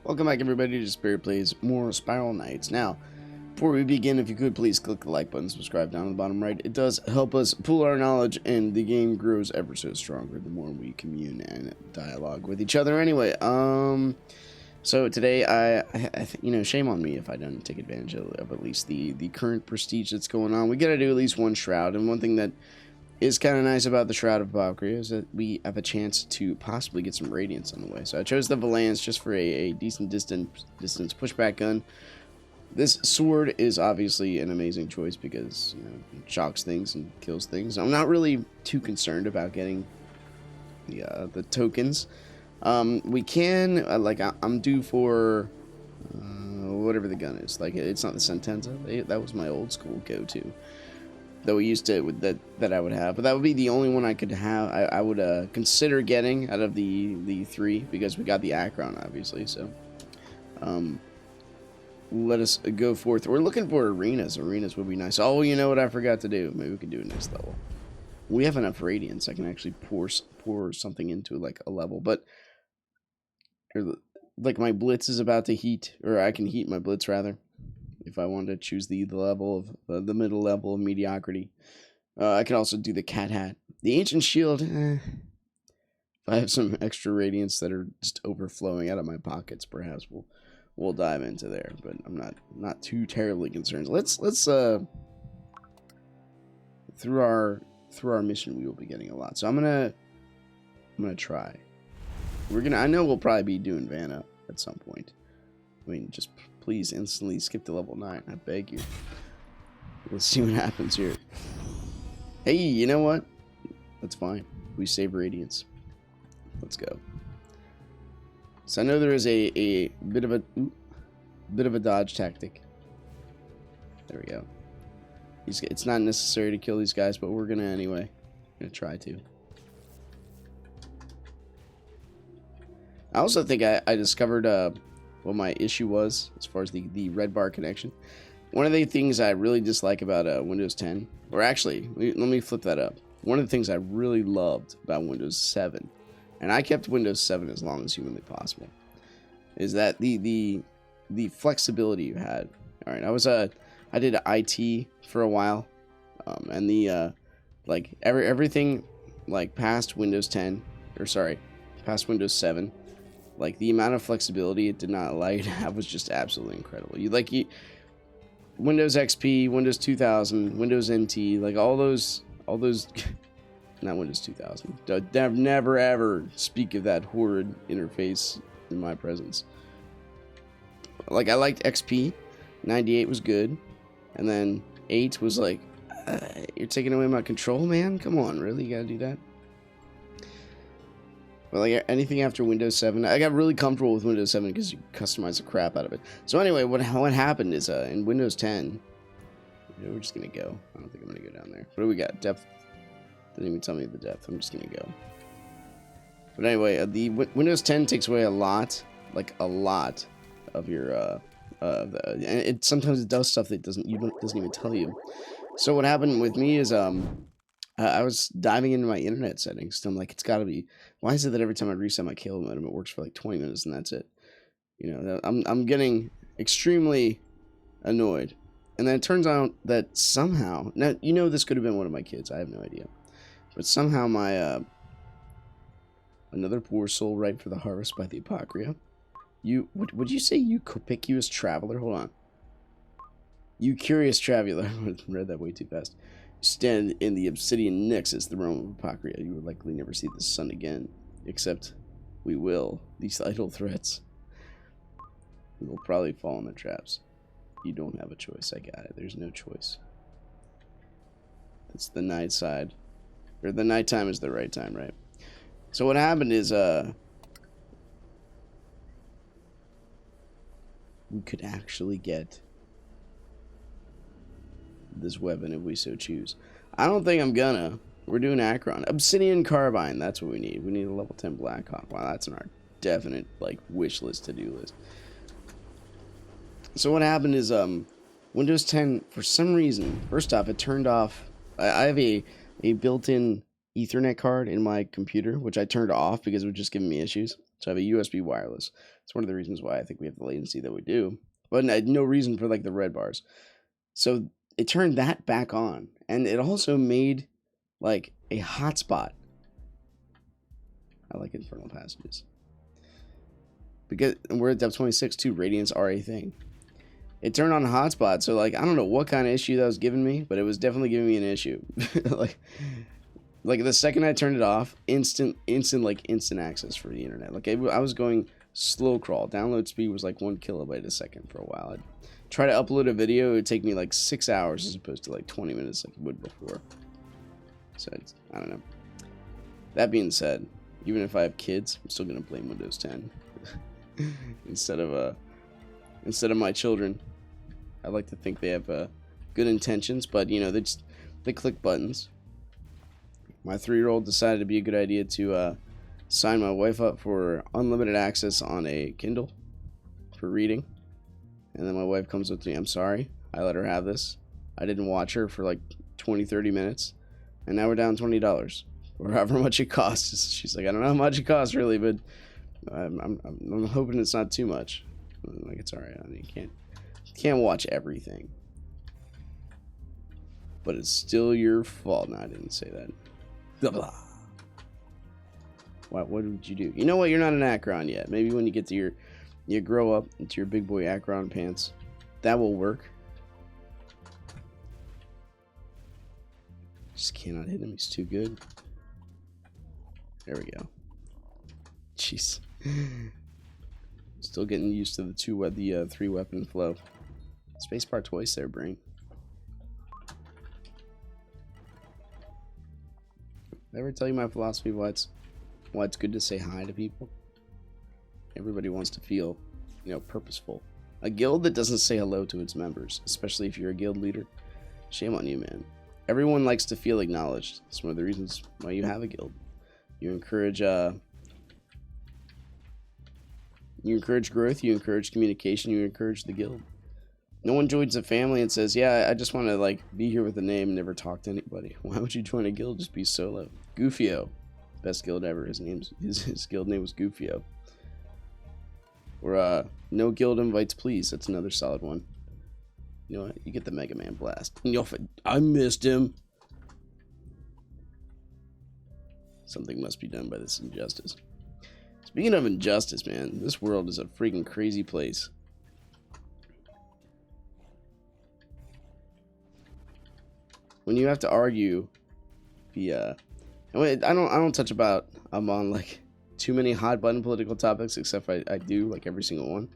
Welcome back, everybody, to Spirit Plays more Spiral Knights. Now, before we begin, if you could please click the like button, subscribe down on the bottom right. It does help us pool our knowledge, and the game grows ever so stronger the more we commune and dialogue with each other. Anyway, so today shame on me if I don't take advantage of at least the current prestige that's going on. We gotta do at least one shroud, and one thing that is kind of nice about the Shroud of Apocrea is that we have a chance to possibly get some radiance on the way. So I chose the Valance just for a decent distance pushback gun. This sword is obviously an amazing choice because, you know, it shocks things and kills things. I'm not really too concerned about getting the tokens. We can I'm due for whatever the gun is. Like, it's not the Sentenza. That was my old school go-to. That we used to that I would have, but that would be the only one I could have. I would consider getting out of the three, because we got the Akron obviously. So let us go forth. We're looking for arenas. Arenas would be nice. Oh, you know what I forgot to do? Maybe we could do it next level. We have enough radiance. I can actually pour something into like a level, but like my blitz is about to heat, or I can heat my blitz rather. If I wanted to choose the level of the middle level of mediocrity, I can also do the cat hat, the ancient shield. If I have some extra radiance that are just overflowing out of my pockets, perhaps we'll dive into there. But I'm not too terribly concerned. Let's through our mission we will be getting a lot. So I'm gonna try. I know we'll probably be doing Vanna at some point. I mean, just please instantly skip to level 9. I beg you. Let's see what happens here. Hey, you know what? That's fine. We save radiance. Let's go. So I know there is a bit of a dodge tactic. There we go. It's not necessary to kill these guys, but we're gonna anyway. We're gonna try to. I also think I discovered what my issue was as far as the red bar connection. One of the things I really dislike about Windows 10, or actually, let me flip that up. One of the things I really loved about Windows 7, and I kept Windows 7 as long as humanly possible, is that the flexibility you had. All right, I did IT for a while, and the like everything like past Windows 10, or sorry, past Windows 7. Like, the amount of flexibility it did not allow you to have was just absolutely incredible. Windows XP, Windows 2000, Windows NT, like all those, not Windows 2000. Never ever speak of that horrid interface in my presence. Like, I liked XP, 98 was good, and then 8 was like, you're taking away my control, man? Come on, really? You gotta do that? But like anything after Windows 7, I got really comfortable with Windows 7 because you customize the crap out of it. So anyway, what happened is in Windows 10, we're just gonna go. I don't think I'm gonna go down there. What do we got? Depth. Didn't even tell me the depth. I'm just gonna go. But anyway, the Windows 10 takes away a lot of your and it sometimes it does stuff that doesn't even tell you. So what happened with me is I was diving into my internet settings, so I'm like, it's gotta be, why is it that every time I reset my cable modem, it works for like 20 minutes and that's it? You know, I'm getting extremely annoyed. And then it turns out that somehow, now, you know, this could have been one of my kids, I have no idea. But somehow my, another poor soul ripe for the harvest by the Apocrea. Would you say you conspicuous traveler? Hold on. You curious traveler. I read that way too fast. Stand in the obsidian nexus, the realm of Apocrea. You will likely never see the sun again. Except, we will. These idle threats. We will probably fall in the traps. You don't have a choice, I got it. There's no choice. It's the night side. Or the nighttime is the right time, right? So what happened is, we could actually get this weapon if we so choose. I don't think I'm gonna. We're doing Akron. Obsidian Carbine, that's what we need. We need a level 10 Blackhawk. Wow, that's in our definite, like, wish list, to-do list. So what happened is, Windows 10, for some reason, first off, it turned off. I have a built-in Ethernet card in my computer, which I turned off because it was just giving me issues. So I have a USB wireless. It's one of the reasons why I think we have the latency that we do. But no reason for like the red bars. So it turned that back on. And it also made like a hotspot. I like Infernal Passages. Because we're at depth 26 too. Radiants are a thing. It turned on hotspot. So like I don't know what kind of issue that was giving me, but it was definitely giving me an issue. Like the second I turned it off, instant access for the internet. Like I was going slow crawl. Download speed was like 1 kilobyte a second for a while. I'd try to upload a video, it would take me like 6 hours as opposed to like 20 minutes like it would before. So I don't know. That being said, even if I have kids, I'm still gonna blame Windows 10 instead of my children. I like to think they have good intentions, but you know they click buttons. My 3-year-old decided it'd be a good idea to sign my wife up for unlimited access on a Kindle for reading. And then my wife comes up to me, I'm sorry, I let her have this. I didn't watch her for like 20-30 minutes. And now we're down $20 or however much it costs. She's like, I don't know how much it costs really, but I'm hoping it's not too much. I'm like, it's alright, honey. You can't watch everything. But it's still your fault. No, I didn't say that. Blah, blah. What did you do? You know what? You're not an Akron yet. Maybe when you get to you grow up into your big boy Akron pants, that will work. Just cannot hit him. He's too good. There we go. Jeez. Still getting used to the 3-weapon flow. Spacebar twice there, brain. Did I ever tell you my philosophy of why it's good to say hi to people? Everybody wants to feel, purposeful. A guild that doesn't say hello to its members, especially if you're a guild leader, shame on you, man. Everyone likes to feel acknowledged. It's one of the reasons why you have a guild. You encourage growth, you encourage communication, you encourage the guild. No one joins a family and says, yeah, I just want to be here with a name and never talk to anybody. Why would you join a guild? Just be solo. Goofio. Best guild ever. His guild name was Goofio. Or no guild invites please. That's another solid one. You know what? You get the Mega Man blast. I missed him. Something must be done by this injustice. Speaking of injustice, man, this world is a freaking crazy place. When you have to argue I don't touch on too many hot button political topics, except I do every single one.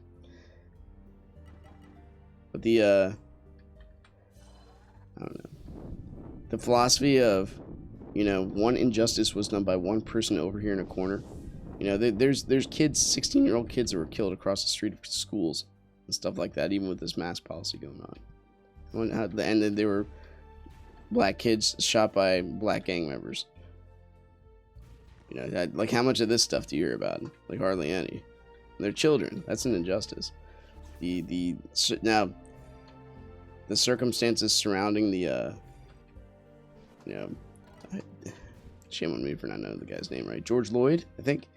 But I don't know. The philosophy of, one injustice was done by one person over here in a corner. There's kids, 16-year-old kids that were killed across the street of schools and stuff like that, even with this mask policy going on. And then they were black kids shot by black gang members. How much of this stuff do you hear about? Hardly any. And they're children. That's an injustice. Now, the circumstances surrounding shame on me for not knowing the guy's name right. George Floyd, I think.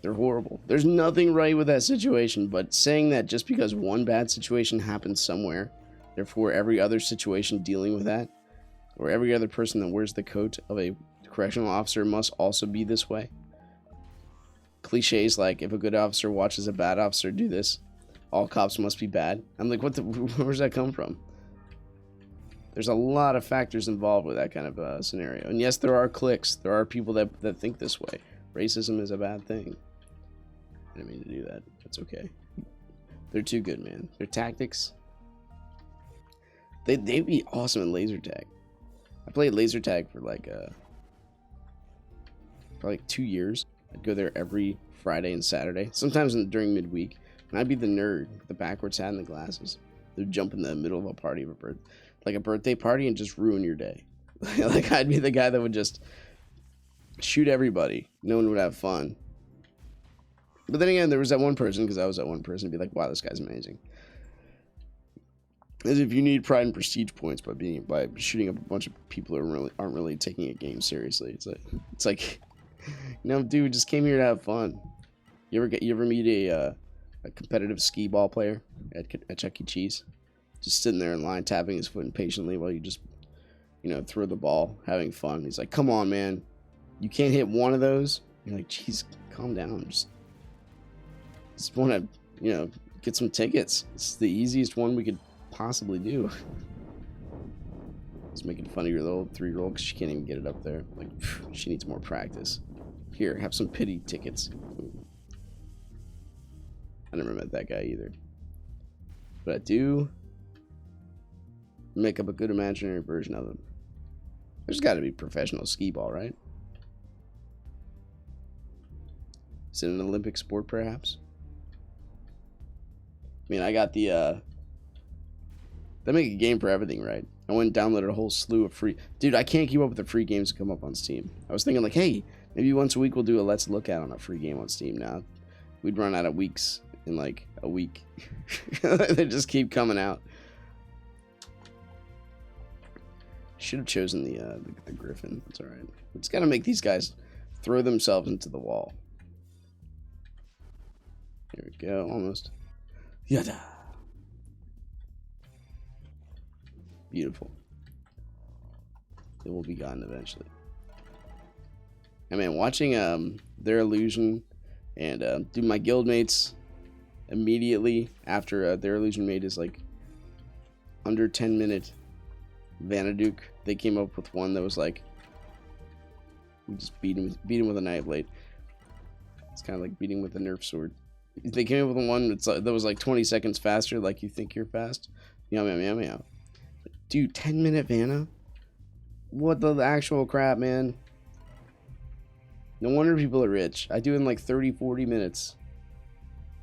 They're horrible. There's nothing right with that situation, but saying that just because one bad situation happens somewhere, therefore every other situation dealing with that, or every other person that wears the coat of a correctional officer must also be this way. Cliches like, if a good officer watches a bad officer do this, all cops must be bad. I'm like, where's that come from? There's a lot of factors involved with that kind of scenario. And yes, there are cliques. There are people that think this way. Racism is a bad thing. I didn't mean to do that. That's okay. They're too good, man. Their tactics. They'd be awesome in laser tag. I played laser tag for for 2 years. I'd go there every Friday and Saturday. Sometimes during midweek. And I'd be the nerd with the backwards hat and the glasses. They'd jump in the middle of a party of a birthday party and just ruin your day. I'd be the guy that would just shoot everybody. No one would have fun. But then again, there was that one person, because I was that one person, be like, wow, this guy's amazing. As if you need pride and prestige points by shooting up a bunch of people who aren't really taking a game seriously. It's like No, dude, just came here to have fun. You ever meet a competitive skee ball player at Chuck E. Cheese? Just sitting there in line, tapping his foot impatiently while you just, throw the ball, having fun. He's like, "Come on, man, you can't hit one of those." You're like, "Jeez, calm down. Just want to, get some tickets. It's the easiest one we could possibly do." Just making fun of your little 3-year-old because she can't even get it up there. Like, she needs more practice. Here, have some pity tickets. Ooh. I never met that guy either. But I do make up a good imaginary version of him. There's got to be professional skee ball, right? Is it an Olympic sport, perhaps? I mean, I got the, they make a game for everything, right? I went and downloaded a whole slew of free... Dude, I can't keep up with the free games that come up on Steam. I was thinking, like, hey, maybe once a week we'll do a Let's Look At on a free game on Steam now. We'd run out of weeks in, like, a week. They just keep coming out. Should have chosen the Griffin. It's alright. We just gotta make these guys throw themselves into the wall. Here we go, almost. Yada! Beautiful. It will be gone eventually. I mean, watching their illusion and do my guildmates immediately after their illusion made is like under 10-minute Vanaduke. They came up with one that was like, we just beat him with a knife blade. It's kind of like beating with a Nerf sword. They came up with one that was like 20 seconds faster, like you think you're fast. Meow meow meow meow. Dude, 10-minute Vanna? What the actual crap, man? No wonder people are rich. I do it in like 30-40 minutes.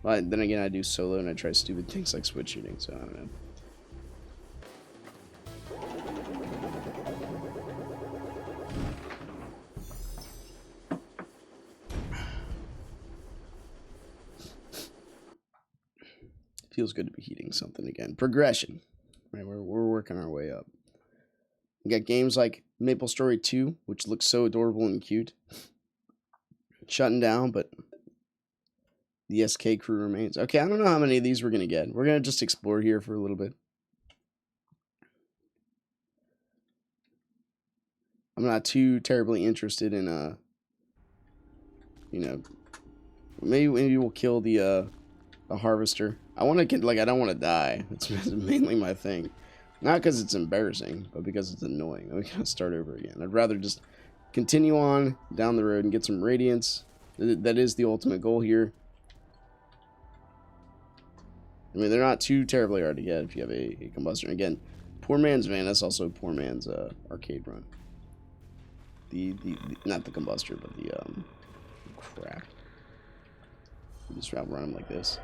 But then again, I do solo and I try stupid things like switch shooting, so I don't know. Feels good to be heating something again. Progression. Right, we're working our way up. We got games like Maple Story 2, which looks so adorable and cute. Shutting down, but the SK crew remains. Okay, I don't know how many of these we're going to get. We're going to just explore here for a little bit. I'm not too terribly interested in, maybe we'll kill the harvester. I want to get, like, I don't want to die. That's mainly my thing. Not because it's embarrassing, but because it's annoying. We gotta start over again. I'd rather just continue on down the road and get some radiance. That is the ultimate goal here. I mean, they're not too terribly hard to get if you have a combustion. Again, poor man's van. That's also poor man's arcade run. The not the combustor, but the crap. You just run them like this.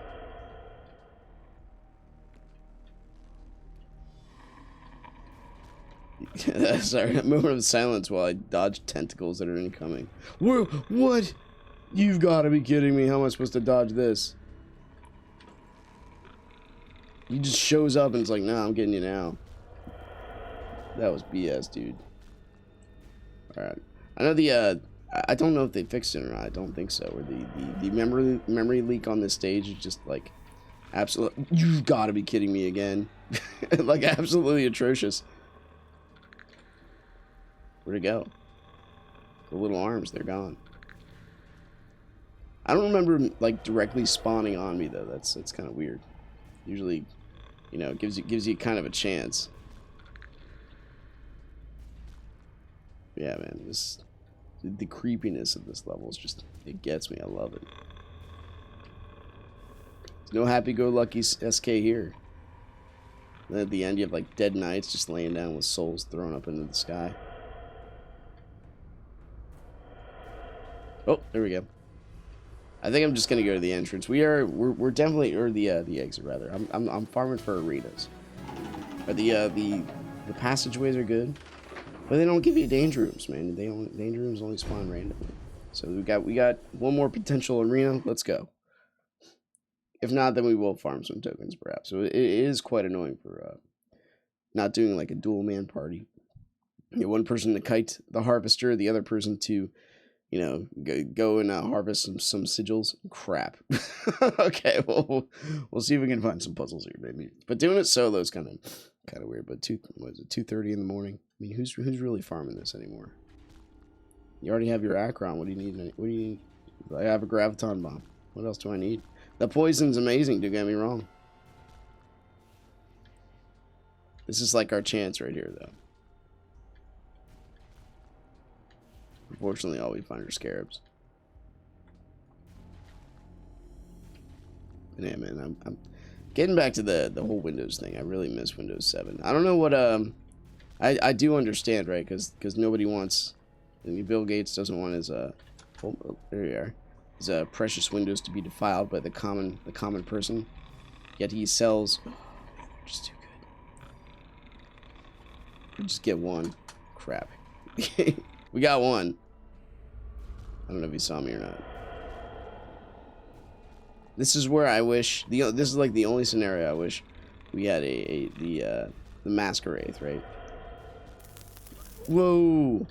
Sorry, a moment of silence while I dodge tentacles that are incoming. What? You've got to be kidding me. How am I supposed to dodge this? He just shows up and it's like, nah, I'm getting you now. That was BS, dude. Alright. I know the, I don't know if they fixed it or not. I don't think so. Or the memory leak on this stage is just like, absolutely, you've got to be kidding me again. Like, absolutely atrocious. Where'd it go? The little arms, they're gone. I don't remember like directly spawning on me though. That's kind of weird. Usually, it gives you kind of a chance. Yeah, man, the creepiness of this level is just, it gets me. I love it. There's no happy-go-lucky SK here. Then at the end, you have like dead knights just laying down with souls thrown up into the sky. Oh, there we go. I think I'm just gonna go to the entrance. We're definitely, or the exit rather. I'm farming for arenas. Or the passageways are good, but they don't give you danger rooms, man. Danger rooms only spawn randomly. So we got one more potential arena. Let's go. If not, then we will farm some tokens perhaps. So it is quite annoying for not doing like a dual man party. You know, one person to kite the harvester, the other person to you know, go and harvest some sigils. Crap. Okay, well, we'll see if we can find some puzzles here, maybe. But doing it solo is kind of weird. But 2:30 in the morning? I mean, who's really farming this anymore? You already have your Akron. What do you need? What do you need? I have a graviton bomb. What else do I need? The poison's amazing. Don't get me wrong. This is like our chance right here, though. Unfortunately, all we find are scarabs. And yeah, man, I'm getting back to the whole Windows thing. I really miss Windows 7. I don't know what I do understand, right? Because nobody wants, I mean, Bill Gates doesn't want his oh, there you are, his precious Windows to be defiled by the common person. Yet he sells. Oh, just too good. Just get one. Crap. We got one. I don't know if he saw me or not. This is where I wish this is like the only scenario I wish we had the Masquerade, right? Whoa.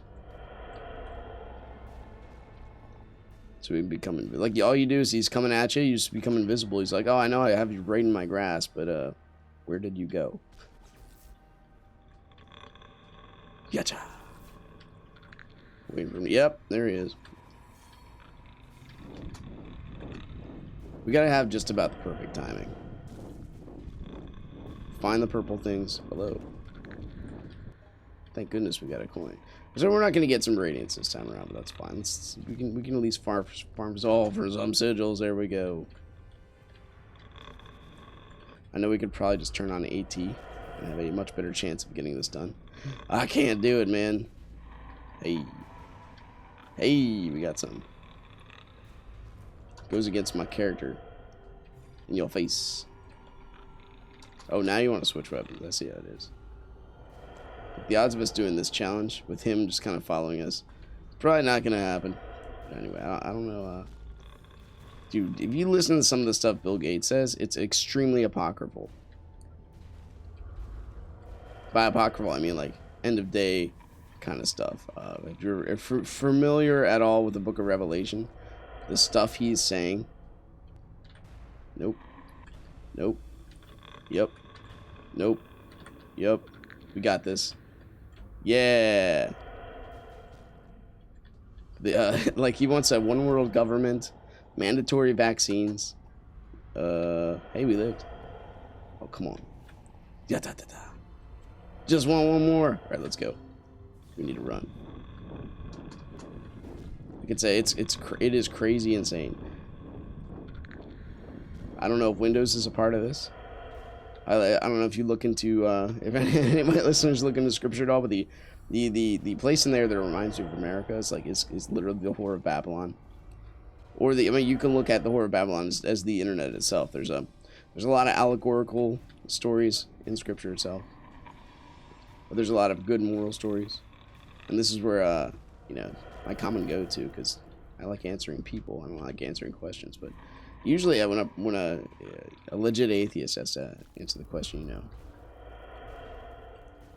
So we become like, all you do is he's coming at you, you just become invisible. He's like, oh, I know I have you right in my grasp, but where did you go? Yacha. Waiting for me. Yep, there he is. We gotta have just about the perfect timing. Find the purple things. Hello. Thank goodness we got a coin. So we're not gonna get some radiance this time around, but that's fine. We can at least farm all for some sigils. There we go. I know we could probably just turn on AT and have a much better chance of getting this done. I can't do it, man. Hey, we got some. Goes against my character. In your face. Oh, now you want to switch weapons. I see how it is. The odds of us doing this challenge with him just kind of following us, it's probably not going to happen. But anyway, I don't know. Dude, if you listen to some of the stuff Bill Gates says, it's extremely apocryphal. By apocryphal, I mean like end of day kind of stuff. If you're familiar at all with the Book of Revelation, the stuff he's saying. Nope. Nope. Yep. Nope. Yep. We got this. Yeah. Like he wants a one world government, mandatory vaccines. Hey, we lived. Oh, come on. Da, da, da, da. Just want one more. All right, let's go. We need to run. I could say it is crazy insane. I don't know if Windows is a part of this. I don't know if you look into if any of my listeners look into scripture at all, but the place in there that reminds you of America is like is literally the Whore of Babylon. Or I mean, you can look at the Whore of Babylon as the internet itself. There's a lot of allegorical stories in scripture itself, but there's a lot of good moral stories, and this is where you know, my common go-to, because I like answering people. I don't like answering questions, but usually when a legit atheist has to answer the question, you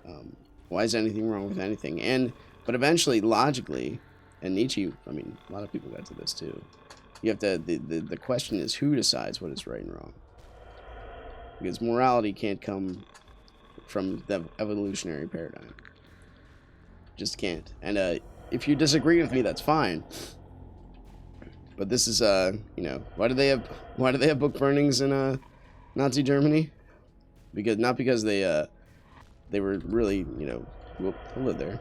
know, why is anything wrong with anything? But eventually, logically, and Nietzsche, I mean, a lot of people got to this too. You have to, the question is who decides what is right and wrong? Because morality can't come from the evolutionary paradigm. Just can't. And if you disagree with me, that's fine. But this is you know, why do they have book burnings in Nazi Germany? Not because they were really, you know, who lived there.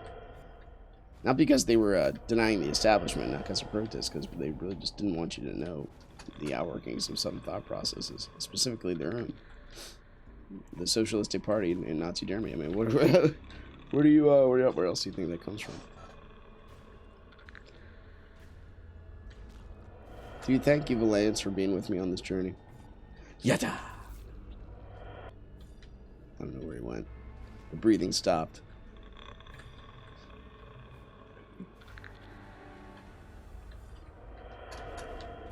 Not because they were denying the establishment, not because of protests, because they really just didn't want you to know the outworkings of some thought processes, specifically their own. The Socialistic Party in Nazi Germany. I mean, where else do you think that comes from? Dude, thank you, Valance, for being with me on this journey. Yata! I don't know where he went. The breathing stopped.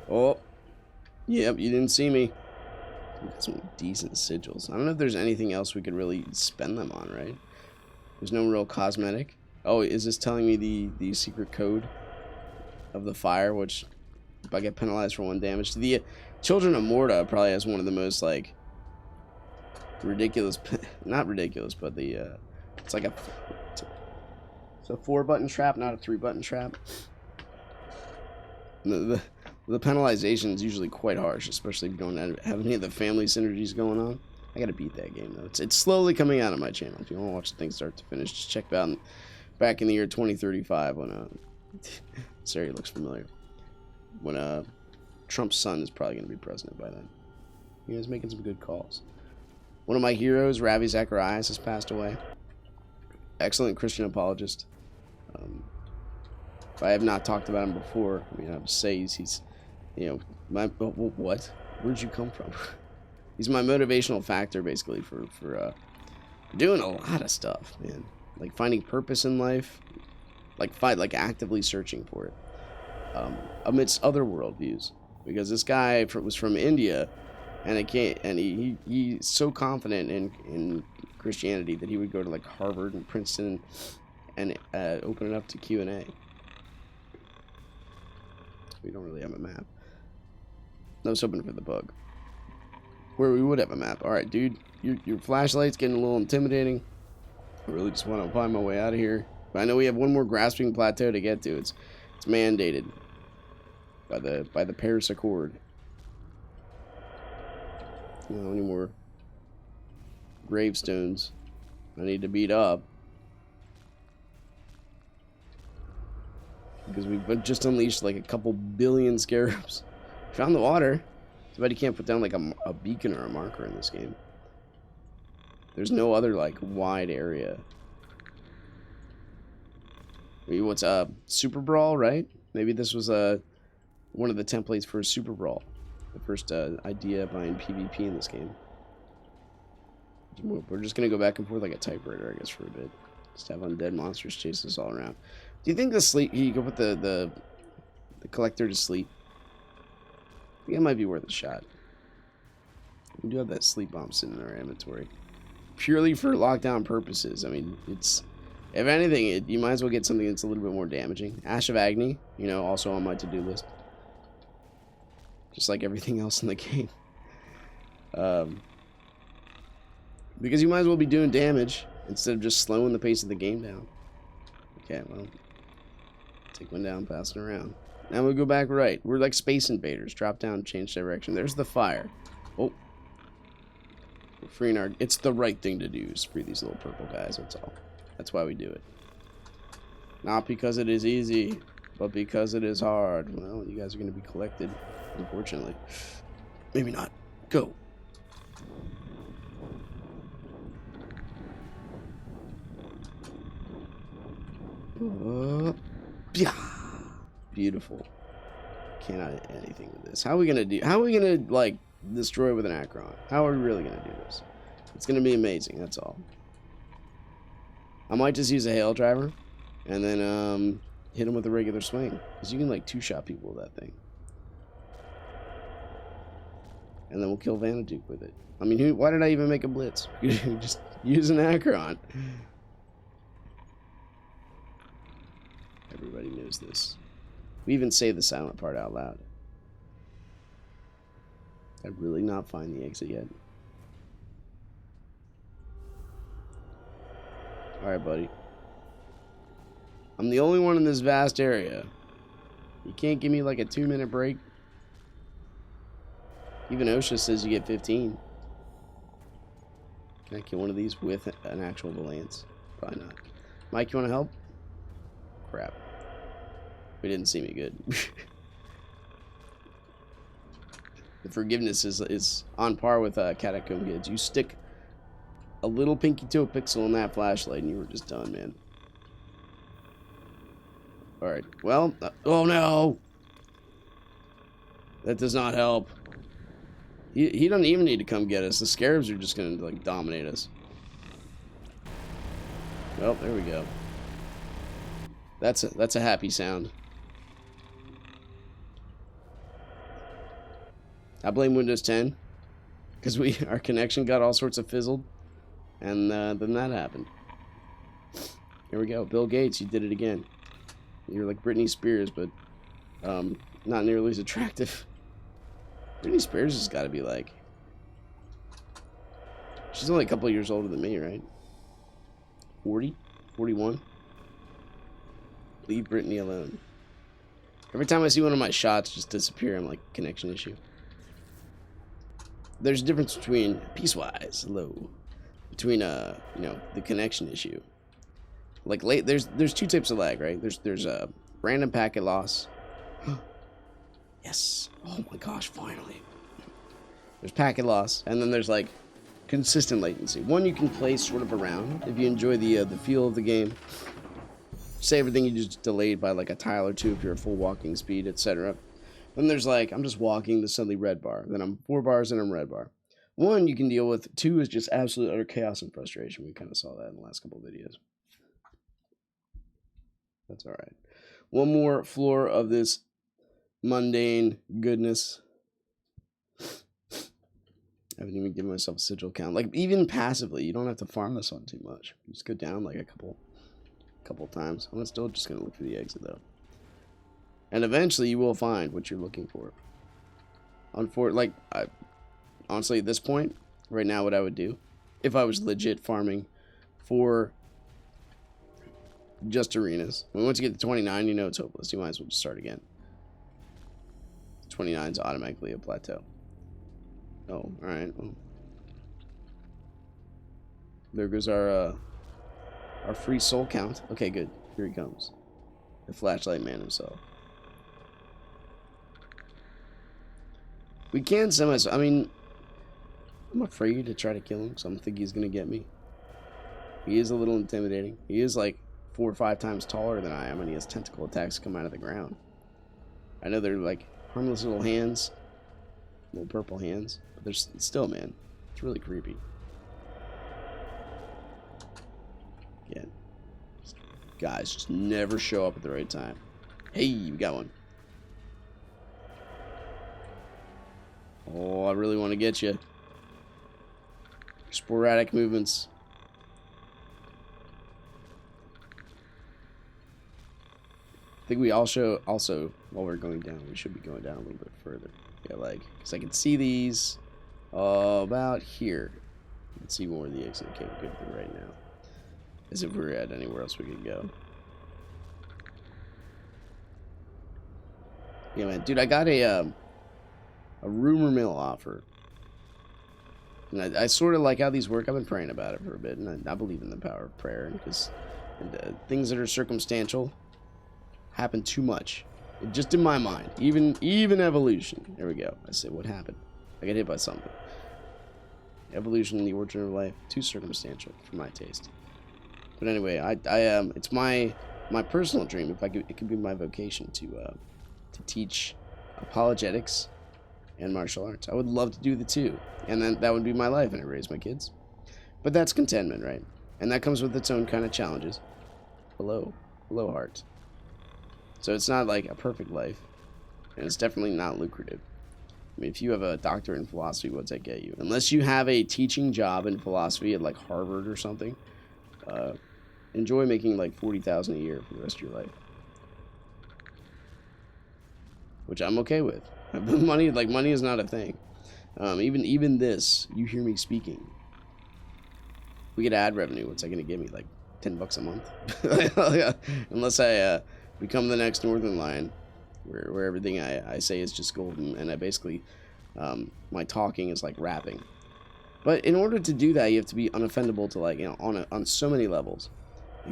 Oh. Yep, you didn't see me. We got some decent sigils. I don't know if there's anything else we could really spend them on, right? There's no real cosmetic. Oh, is this telling me the secret code? of the fire, which if I get penalized for 1 damage. The Children of Morta probably has one of the most like ridiculous, not ridiculous, but the it's like it's a 4-button trap, not a 3-button trap. The penalization is usually quite harsh, especially if you don't have any of the family synergies going on. I gotta beat that game though. It's slowly coming out on my channel. If you want to watch things start to finish, just check out back in the year 2035 when sorry, it looks familiar. When Trump's son is probably gonna be president by then. He was making some good calls. One of my heroes, Ravi Zacharias, has passed away. Excellent Christian apologist. If I have not talked about him before, I mean, I would say he's you know, what? Where'd you come from? He's my motivational factor, basically, for doing a lot of stuff, man. Like finding purpose in life, like actively searching for it, amidst other worldviews. Because this guy was from India, and he's so confident in Christianity that he would go to like Harvard and Princeton and open it up to Q&A. We don't really have a map. I was hoping for the bug where we would have a map. All right, dude, your flashlight's getting a little intimidating. I really just want to find my way out of here. But I know we have one more grasping plateau to get to. It's mandated by the Paris Accord. You know, any more gravestones I need to beat up, because we've just unleashed like a couple billion scarabs. Found the water. Too bad you can't put down like a beacon or a marker in this game. There's no other like wide area. Maybe what's Super Brawl, right? Maybe this was one of the templates for Super Brawl. The first idea behind PvP in this game. We're just gonna go back and forth like a typewriter, I guess, for a bit. Just have undead monsters chase us all around. Do you think the sleep? You go put the collector to sleep. I think it might be worth a shot. We do have that sleep bomb sitting in our inventory, purely for lockdown purposes. I mean, it's, if anything, you might as well get something that's a little bit more damaging. Ash of Agni, you know, also on my to-do list. Just like everything else in the game. Because you might as well be doing damage instead of just slowing the pace of the game down. Okay, well, take one down, pass it around. Now we'll go back right. We're like Space Invaders. Drop down, change direction. There's the fire. Oh. We're freeing our... It's the right thing to do, is free these little purple guys, that's all. That's why we do it. Not because it is easy, but because it is hard. Well, you guys are going to be collected, unfortunately. Maybe not. Go. Yeah. Beautiful. Cannot hit anything with this. How are we gonna like destroy with an Acron? How are we really gonna do this? It's gonna be amazing, that's all. I might just use a hail driver and then hit him with a regular swing, because you can like 2-shot people with that thing. And then we'll kill Vanaduke with it. I mean, why did I even make a blitz? Just use an Acron. Everybody knows this. We even say the silent part out loud. Did I really not find the exit yet? Alright, buddy. I'm the only one in this vast area. You can't give me like a 2-minute break. Even OSHA says you get 15. Can I kill one of these with an actual Valance? Probably not. Mike, you want to help? Crap. We didn't see me good. The forgiveness is on par with Catacomb Kids. You stick a little pinky toe pixel in that flashlight and you were just done, man. Alright, well, oh no! That does not help. He doesn't even need to come get us. The scarabs are just gonna like dominate us. Well, there we go. That's a happy sound. I blame Windows 10 because our connection got all sorts of fizzled, and then that happened. Here we go, Bill Gates, you did it again. You're like Britney Spears, but Not nearly as attractive. Britney Spears has got to be like... She's only a couple of years older than me, right? 40? 41? Leave Britney alone. Every time I see one of my shots just disappear, I'm like, connection issue. There's a difference between, piecewise, low, between, you know, the connection issue. Like, there's two types of lag, right? There's a random packet loss. Yes. Oh my gosh, finally. There's packet loss, and then there's, like, consistent latency. One you can play sort of around if you enjoy the feel of the game. Say everything you just delayed by like a tile or two if you're at full walking speed, etc. Then there's like, I'm just walking to suddenly red bar. Then I'm 4 bars and I'm red bar. One you can deal with. 2 is just absolute utter chaos and frustration. We kind of saw that in the last couple of videos. That's alright. One more floor of this mundane goodness. I haven't even given myself a sigil count. Like, even passively, you don't have to farm this one too much. You just go down like a couple times. I'm still just going to look for the exit, though. And eventually, you will find what you're looking for. Honestly, at this point, right now, what I would do, if I was legit farming for just arenas, once you get to 29, you know it's hopeless. You might as well just start again. 29 is automatically a plateau. Oh, alright. Well, there goes our free soul count. Okay, good. Here he comes. The flashlight man himself. We can I mean, I'm afraid to try to kill him because I don't think he's going to get me. He is a little intimidating. He is like 4 or 5 times taller than I am, and he has tentacle attacks come out of the ground. I know they're like harmless little hands. Little purple hands. But there's still, man. It's really creepy. Yeah. Guys just never show up at the right time. Hey, we got one. Oh, I really want to get you. Sporadic movements. I think we also, while we're going down, we should be going down a little bit further. Yeah, like, because I can see these about here. Let's see more of the exit. Okay, we're good for right now. As if we were at anywhere else we could go. Yeah, man. Dude, I got a rumor mill offer. And I sort of like how these work. I've been praying about it for a bit. And I believe in the power of prayer. Because things that are circumstantial happen too much. Just in my mind. Even evolution. There we go. I say, what happened? I got hit by something. Evolution in the origin of life. Too circumstantial for my taste. But anyway, it's my personal dream. If I could, it could be my vocation to teach apologetics and martial arts. I would love to do the two, and then that would be my life, and I raise my kids. But that's contentment, right? And that comes with its own kind of challenges. Below heart. So it's not like a perfect life, and it's definitely not lucrative. I mean, if you have a doctorate in philosophy, what's that get you? Unless you have a teaching job in philosophy at like Harvard or something. Enjoy making like $40,000 a year for the rest of your life, which I'm okay with. Money is not a thing. Even this, you hear me speaking. We get ad revenue. What's that going to give me? Like $10 a month, unless I become the next Northern Lion, where everything I say is just golden, and I basically my talking is like rapping. But in order to do that, you have to be unoffendable to, like, you know, on so many levels.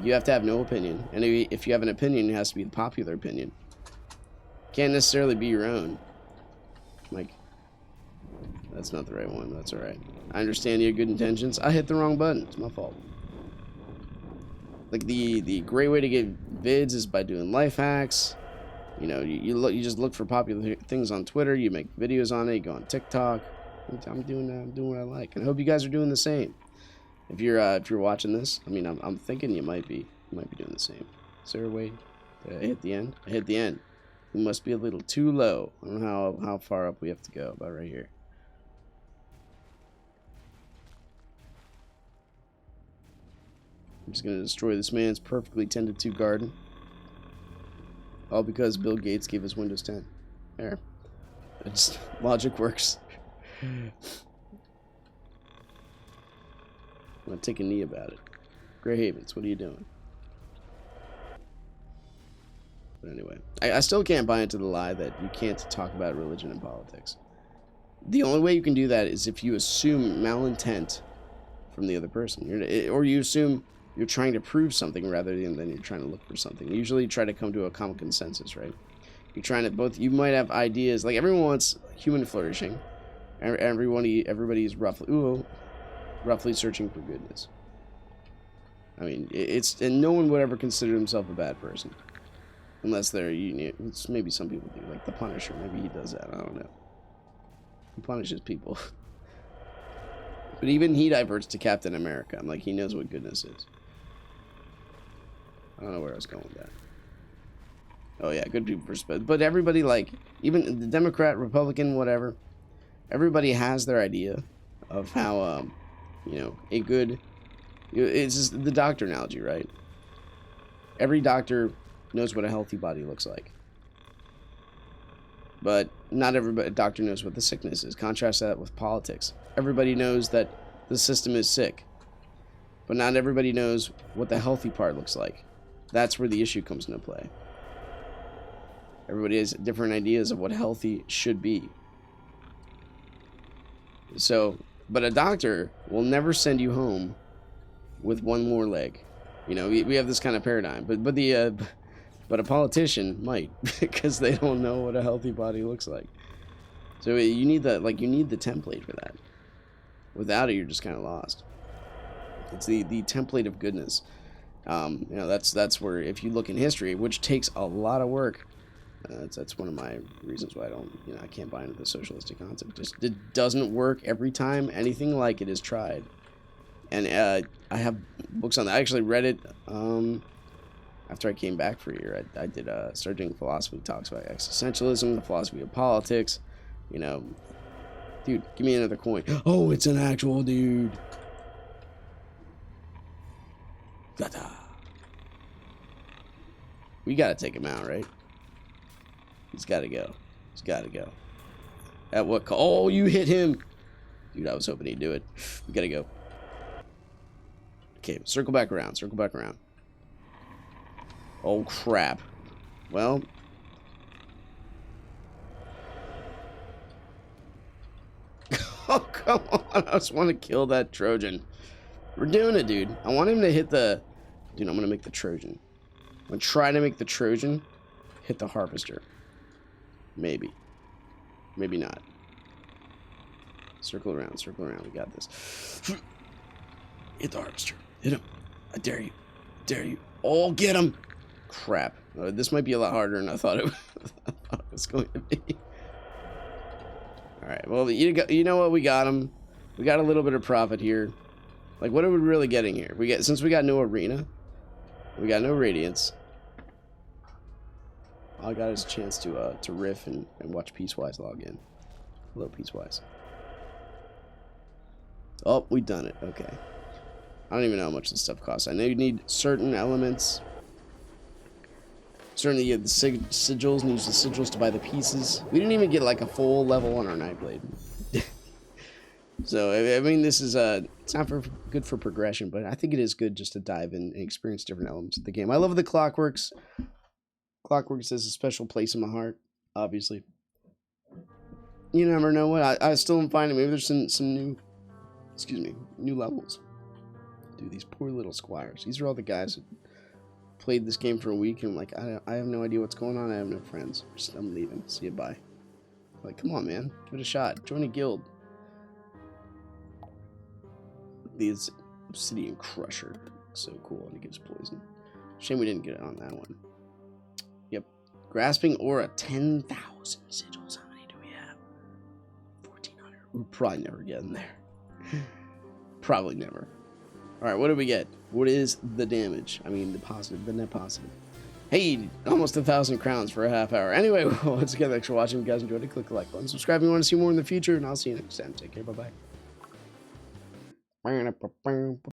You have to have no opinion, and if you have an opinion, it has to be the popular opinion. Can't necessarily be your own. Like, that's not the right one. That's all right. I understand your good intentions. I hit the wrong button. It's my fault. Like the great way to get vids is by doing life hacks. You know, you just look for popular things on Twitter. You make videos on it. You go on TikTok. I'm doing what I like, and I hope you guys are doing the same. If you're watching this, I mean, I'm thinking you might be doing the same. Is there a way? Did I hit the end? I hit the end. We must be a little too low. I don't know how far up we have to go. About right here. I'm just gonna destroy this man's perfectly tended to garden. All because Bill Gates gave us Windows 10. There. It's, logic works. I'm gonna take a knee about it. Grey Havens, what are you doing? But anyway, I still can't buy into the lie that you can't talk about religion and politics. The only way you can do that is if you assume malintent from the other person. Or you assume you're trying to prove something rather than you're trying to look for something. Usually you try to come to a common consensus, right? You're trying to both, you might have ideas, like everyone wants human flourishing. Everybody's roughly searching for goodness. I mean, and no one would ever consider himself a bad person. Unless they're, maybe some people do, like the Punisher, maybe he does that, I don't know. He punishes people. But even he diverts to Captain America. I'm like, he knows what goodness is. I don't know where I was going with that. Oh yeah, good people perspective. But everybody, like, even the Democrat, Republican, whatever, everybody has their idea of how, a good, it's just the doctor analogy, right? Every doctor knows what a healthy body looks like. But not every doctor knows what the sickness is. Contrast that with politics. Everybody knows that the system is sick. But not everybody knows what the healthy part looks like. That's where the issue comes into play. Everybody has different ideas of what healthy should be. So, but a doctor will never send you home with one more leg. We have this kind of paradigm. But a politician might, because they don't know what a healthy body looks like. So you need the template for that. Without it, you're just kind of lost. It's the template of goodness. That's where, if you look in history, which takes a lot of work, that's one of my reasons why I can't buy into the socialistic concept. It doesn't work every time anything like it is tried. And I have books on that. I actually read it after I came back for a year. I did started doing philosophy talks about existentialism, the philosophy of politics. Dude, give me another coin. Oh, it's an actual dude. Ta-da. We gotta take him out, right? He's gotta go. He's gotta go. At what cost? Oh, you hit him. Dude, I was hoping he'd do it. We gotta go. Okay, circle back around. Circle back around. Oh, crap. Well. Oh, come on. I just want to kill that Trojan. We're doing it, dude. I want him to hit the... Dude, I'm going to make the Trojan. I'm going to try to make the Trojan hit the Harvester. Maybe. Maybe not. Circle around. Circle around. We got this. Hit the Harvester. Hit him. I dare you. Dare you. Oh, get him. Crap. This might be a lot harder than I thought it was going to be. Alright, well, you know what? We got him. We got a little bit of profit here. Like, what are we really getting here? Since we got no arena, we got no radiance. All I got is a chance to riff and watch Peacewise log in. Hello, Peacewise. Oh, we done it. Okay. I don't even know how much this stuff costs. I know you need certain elements. Certainly, you have the sigils, and use the sigils to buy the pieces. We didn't even get like a full level on our Nightblade. So, I mean, this is it's not good for progression, but I think it is good just to dive in and experience different elements of the game. I love the Clockworks. Clockworks has a special place in my heart, obviously. You never know what. I still am finding maybe there's some new, new levels. Dude, these poor little squires. These are all the guys that played this game for a week, and I'm like, I have no idea what's going on. I have no friends. I'm leaving. See you, bye. Like, come on, man. Give it a shot. Join a guild. The Obsidian Crusher. So cool, and it gives poison. Shame we didn't get it on that one. Yep. Grasping Aura, 10,000 sigils. How many do we have? 1,400. We'll probably never get in there. Probably never. Alright, what do we get? What is the damage? I mean, the net positive. Hey, almost 1,000 crowns for a half hour. Anyway, once again, thanks for watching. If you guys enjoyed it, click the like button. Subscribe if you want to see more in the future, and I'll see you next time. Take care. Bye-bye.